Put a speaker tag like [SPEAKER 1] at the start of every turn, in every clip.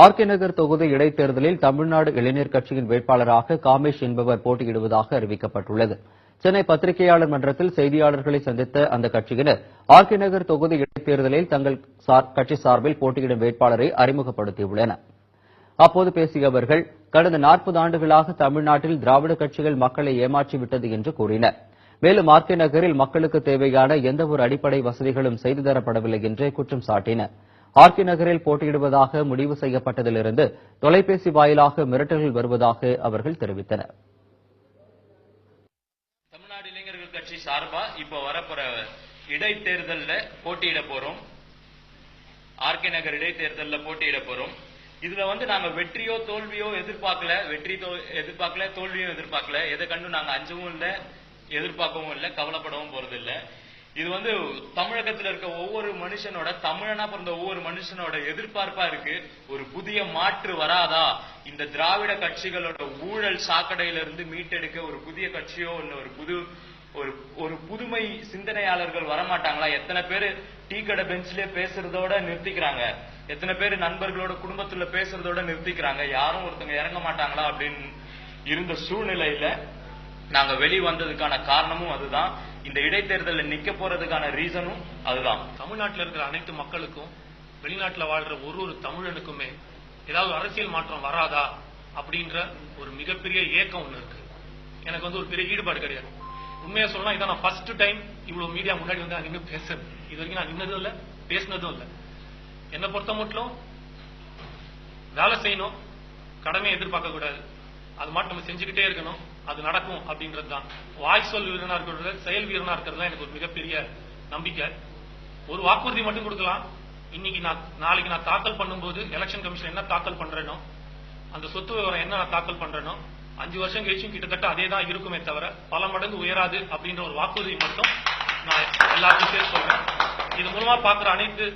[SPEAKER 1] RK நகர் தொகுதி இடைத்தேர்தலில் தமிழ்நாடு இளைஞர் கட்சியின் வேட்பாளராக காமேஷ் என்பவர் போட்டியிடுவதாக அறிவிக்கப்பட்டுள்ளது. சென்னை பத்திரிகையாளர் மன்றத்தில் செய்தியாளர்களை சந்தித்த அந்த கட்சியினர் ஆர்கே நகர் தொகுதி இடைத்தேர்தலில் தங்கள் கட்சி சார்பில் போட்டியிடும் வேட்பாளரை அறிமுகப்படுத்தியுள்ளனர். அப்போது பேசிய அவர்கள், கடந்த 40 ஆண்டுகளாக தமிழ்நாட்டில் திராவிட கட்சிகள் மக்களை ஏமாற்றிவிட்டது என்று கூறினர். மேலும் ஆர்கே நகரில் மக்களுக்கு தேவையான எந்தவொரு அடிப்படை வசதிகளும் செய்து தரப்படவில்லை என்று குற்றம் சாட்டினர். ஆர்கே நகரில் போட்டியிடுவதாக முடிவு செய்யப்பட்டதிலிருந்து தொலைபேசி வாயிலாக மிரட்டல்கள் வருவதாக அவர்கள் தெரிவித்தனர்.
[SPEAKER 2] தமிழ்நாடு இளைஞர்கள் கட்சி சார்பா இப்ப வரப்போற இடைத்தேர்தலில் போட்டியிட போறோம். ஆர்கே நகர் இடைத்தேர்தலில் போட்டியிட போறோம். இதுல நாங்க வெற்றியோ தோல்வியோ எதிர்பார்க்கல, தோல்வியும் எதிர்பார்க்கல. எதை கண்டு நாங்க அஞ்சவும் இல்ல, எதிர்பார்க்கவும் இல்ல, கவலைப்படவும் போறது இல்ல. இது தமிழகத்தில் இருக்க ஒவ்வொரு மனுஷனோட, தமிழனா பிறந்த ஒவ்வொரு மனுஷனோட எதிர்பார்ப்பா இருக்கு. ஒரு புதிய மாற்று வராதா, இந்த திராவிட கட்சிகளோட ஊழல் சாக்கடையிலிருந்து மீட்டெடுக்க ஒரு புதிய கட்சியோ இல்ல ஒரு புதுமை சிந்தனையாளர்கள் வரமாட்டாங்களா? எத்தனை பேர் டீ கடை பெஞ்சிலே பேசுறதோட நிறுத்திக்கிறாங்க, எத்தனை பேர் நண்பர்களோட குடும்பத்துல பேசுறதோட நிறுத்திக்கிறாங்க. யாரும் ஒருத்தங்க இறங்க மாட்டாங்களா அப்படின்னு இருந்த சூழ்நிலையில நாங்க வெளிவந்ததுக்கான காரணமும் அதுதான். இந்த இடைத்தேர்தலில் நிக்க போறதுக்கான ரீசனும் அதுதான்.
[SPEAKER 3] தமிழ்நாட்டில் இருக்கிற அனைத்து மக்களுக்கும், வெளிநாட்டில் வாழ்ற ஒரு தமிழனுக்குமே ஏதாவது அரசியல் மாற்றம் வராதா அப்படின்ற ஒரு மிகப்பெரிய ஏக்கம் ஒண்ணு இருக்கு. எனக்கு ஒரு பெரிய ஈடுபாடு கிடையாது. உண்மையா சொல்லலாம், இதான் நான் ஃபர்ஸ்ட் டைம் இவ்வளவு மீடியா முன்னாடி நான் நின்று பேசுறேன். இது வரைக்கும் நான் நின்னதும் இல்ல, பேசினதும் இல்ல. என்னை பொறுத்த மட்டும் வேலை செய்யணும், கடமையை எதிர்பார்க்க கூடாது. அது மட்டும் நம்ம செஞ்சுக்கிட்டே இருக்கணும், அது நடக்கும் அப்படின்றது தான். வாய் சொல் வீரனா இருக்கிறது, செயல் வீரனா இருக்கிறது எனக்கு ஒரு மிகப்பெரிய நம்பிக்கை. ஒரு வாக்குறுதி மட்டும் கொடுக்கலாம். நாளைக்கு நான் தாக்கல் பண்ணும்போது எலெக்ஷன் கமிஷன் என்ன தாக்கல் பண்றேனோ, அந்த சொத்து விவரம் என்ன நான் தாக்கல் பண்றேனோ, 5 வருஷம் கழிச்சும் கிட்டத்தட்ட அதே தான் இருக்குமே தவிர பல மடங்கு உயராது அப்படின்ற ஒரு வாக்குறுதி மட்டும் நான் எல்லாருக்கும் சேர்த்து சொல்றேன். இது மூலமா பாக்குற அனைத்து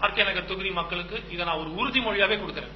[SPEAKER 3] ஆர்கே நகர் தொகுதி மக்களுக்கு இதை நான் ஒரு உறுதிமொழியாவே கொடுக்கிறேன்.